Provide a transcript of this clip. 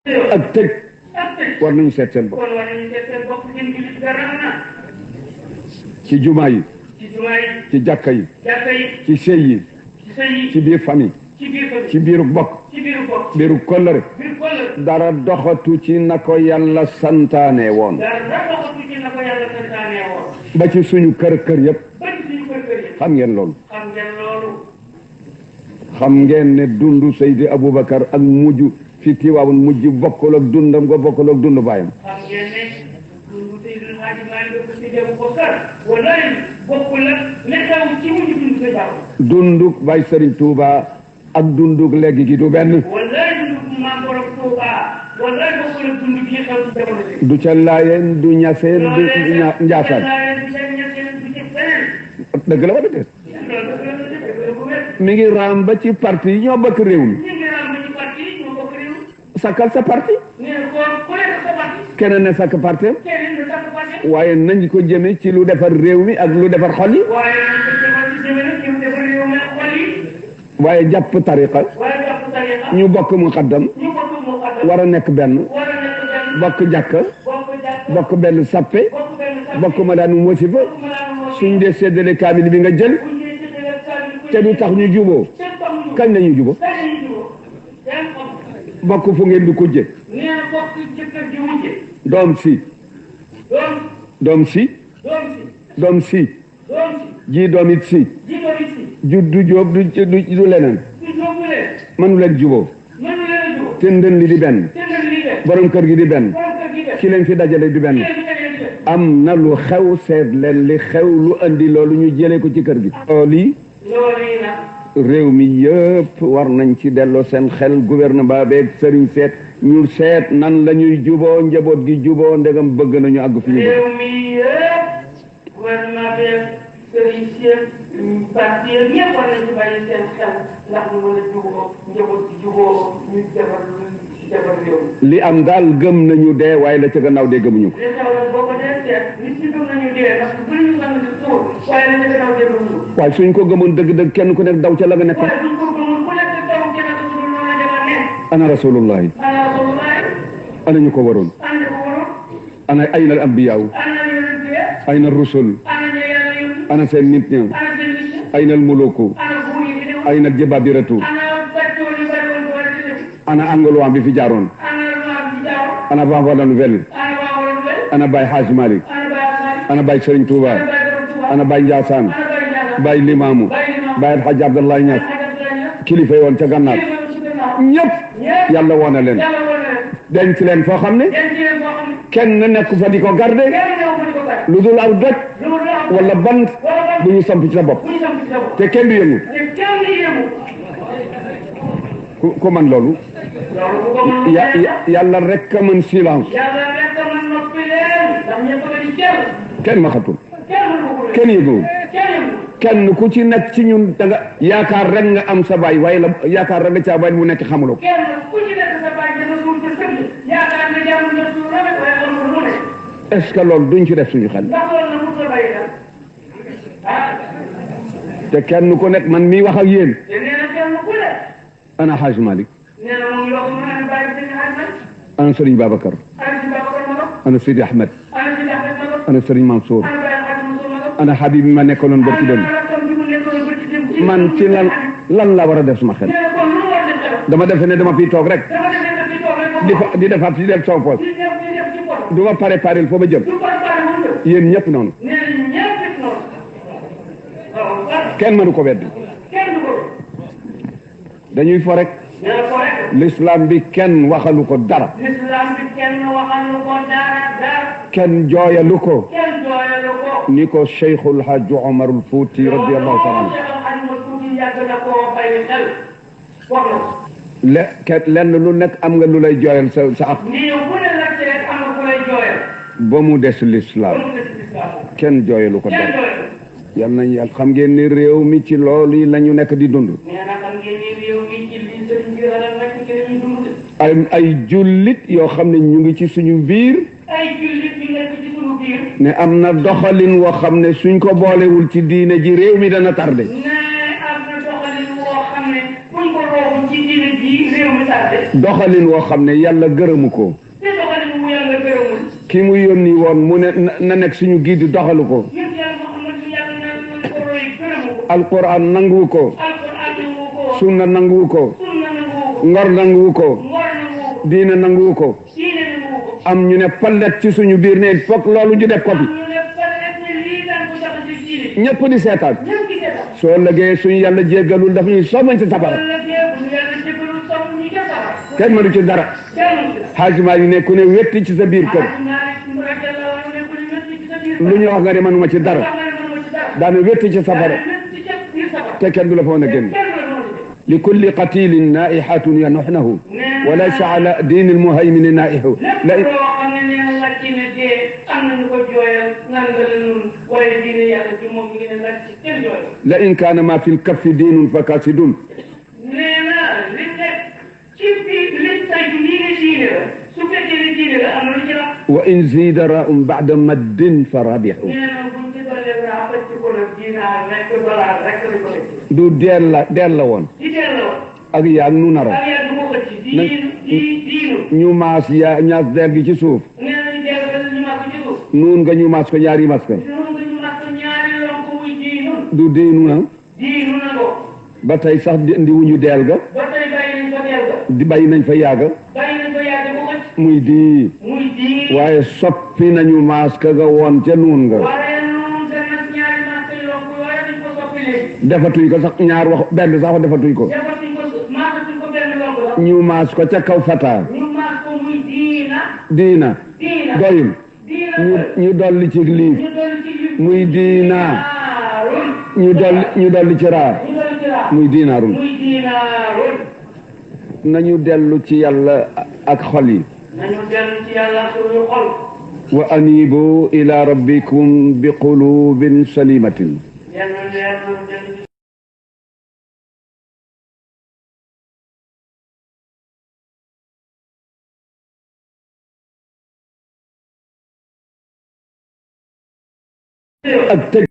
ak tëj war nañu seet seen bopp ci jumaa yi ci jàkka yi ci sëy yi ci biir famille ci biiru bokk biiru kollëre dara doxatu ci na ko yàlla santaane woon ba ci suñu kër kër yëpp xam ngeen loolu xam ngeen ne dundu Seydi Aboubacar ak mujj fi Tiwaawan mujj bokkul ak dundam nga bokkul ak dundu baayam dundug Baay Sëriñ Tuuba ak dundug léegi gi du benn du ca Laayeen du Ñaseen du Njaasaan dëgg la wala déet mi ngi raam ba ci parti yi ñoo bokk réew mi sakkal sa parti keneen ne sakk parti waaye nañ ko jëme ci lu defar réew mi ak lu defar xol yi waaye jàpp tariqa ñu bokk muqaddam war a nekk benn bokk jàkka bokk benn sappe bokk ma daan wasifa suñ dee séddale kaamil bi nga jël te du tax ñu juboo kañ la ñu juboo bokk fu ngeen di kujje doom si ji doom it si juddu jóob du leneen mënu leen juboo te ndën li di benn borom kër gi di benn ki leen fi dajale di benn am na lu xew seet leen li xew lu andi loolu ñu jëlee ko ci kër gi loolu réew mi yëpp war nañ ci delloo seen xel gouvernement beeg sëriñ seet ñu seet nan la ñuy juboo njaboot gi juboo ndegam bëgg nañu àgg fi ñu bëgg réew mi yëpp gouvernement beeg sëriñ seet parti yëpp war nañ ci bàyyi seen xel ndax ñu mën a juboo njaboot gi juboo ñu defar réew mi li am daal gëm nañu dee waaye la ca gannaaw dee gëmuñu ko. li xew boo ko dee seet nit ñi gëm nañu dee ndax bu ñu sang di suur waaye la ca gannaaw dee gëmuñu ko. waaye suñ ko gëmoon dëgg-dëgg kenn ku nekk daw ca la nga nekk. waaye suñ ko gëmoon ku nekk daw ca la nga suñu loolu la dama nekk. ana rasulullahi. ana rasulullahi. ana ñu ko waroon. ana ko waroon. ana ayna al ambiyaaw. ana yonent yi. ayna rusul. ana ñu yàlla yónni. ana seen nit ña. ana seen nit ñi. ayna al muluku. ana buur yi fi newoon. ayna al jababiratu. ana bàccoon yu bari woon doole ci dëkk. ana angolois bi fi jaaroon. ana Vava la Nouvelle. ana Baye Hadj Malick. ana Baye Serigne Touba. ana Baye Ndiassane. Baye Limamou. Baye Hadj Abdoulaye Niass. kilifa yi woon ca gànnaar. ñëpp yàlla woon leen. denc leen foo xam ne. kenn nekk fa di ko garde. lu dul aw doj. wala bant bu ñu samp ci sa bopp. te kenn du yëngu. ku man loolu. yàlla rek a mën silence. kenn ma xatul. kenn yëgul. kenn ku ci nekk ci ñun da nga yaakaar rek nga am sa baay waaye la yaakaar rek nga caa baay mu nekk xamuloo. est-ce que loolu duñ ci def suñu xel. te kenn ku nekk man mii wax ak yéen. ana Hadj Malick. ana Serigne Babacar. ana Sidi Ahmed. ana Serigne Mansour. ana Habib ma nekkaloon ba ci dem. man ci lan la war a def suma xel. dama defe ne dama fiy toog rek. di defaat di def sama poche. du ma préparé foo ba jëm. yéen ñëpp noonu. kenn mënu ko weddi. dañuy fo rek. l'islam bi kenn waxalu ko dara. kenn jooyalu ko. ni ko Cheikhul Hadj Omarul Fouti radiyallahu ta'ala lenn lu nekk am nga lu lay jooyal sa ak. ba mu des l'islam. kenn jooyalu ko dara. yal nañu yàlla xam ngeen ni réew mi ci loolu la ñu nekk di dund. ay jullit yoo xam ne ñu ngi ci suñu biir. ne am na doxalin woo xam ne suñ ko boolewul ci diine ji réew mi dana tardé. tardé doxalin woo xam ne yàlla gërëmu ko te doxalin mu yàlla gërëmul ki mu yónni woon mu ne na nekk suñu giidi doxalu ko yëpp yàlla Muhammad yàlla na ko roy gërëmu ko alquran nanguwu ko alquran nangu ko sunna nanguwu ko sunna nangu ko ngor nanguwu ko ngor nangu ko diine nanguwu ko diine nangu ko am ñu ne pallet ci suñu biir ne foog loolu ñu def ko fi ñu ne pare ne lii daan ko tax ci diine ñëpp di seetaan ñëpp ki seetaan soo lëgee suñu yàlla jéggalul daf ñuy somañ ci safara wala bu yàlla jëbalul sax ñu ca safara kenn mënu ci dara xaajiment yi ne ku ne wetti ci sa biir kër lu ñu wax nga ne mënuma ci dara daana wetti ci safara te kenn du la fa woon a génn li kulli qatilin naihatun yanuxnahu walaysa ala diin almuhaymin naihu la in kaana ma fi lkaffi diinun fa kasidun wa in zida raun bada maddin fa rabixu du deel la woon ak yaa nu naro ñu maas yaa ñaas deel gi ci suuf nuun nga ñu maas ko ñaari mas ko du diinu na ba tey sax ndi wuñu deel ga di bàyyi nañ fa yàgga muy di waaye soppi nañu maas ka ga woon ca nuun nga defatuñ ko sax ñaar wax benn sax defatuñ ko ñu maas ko ca kaw fata diina doyul ñu dolli ci liif muy diina ñu dolli ci raa muy diinaarun nañu dellu ci yàlla ak xol yi wa anibu ila rabbikum bi qulubin salimatin ak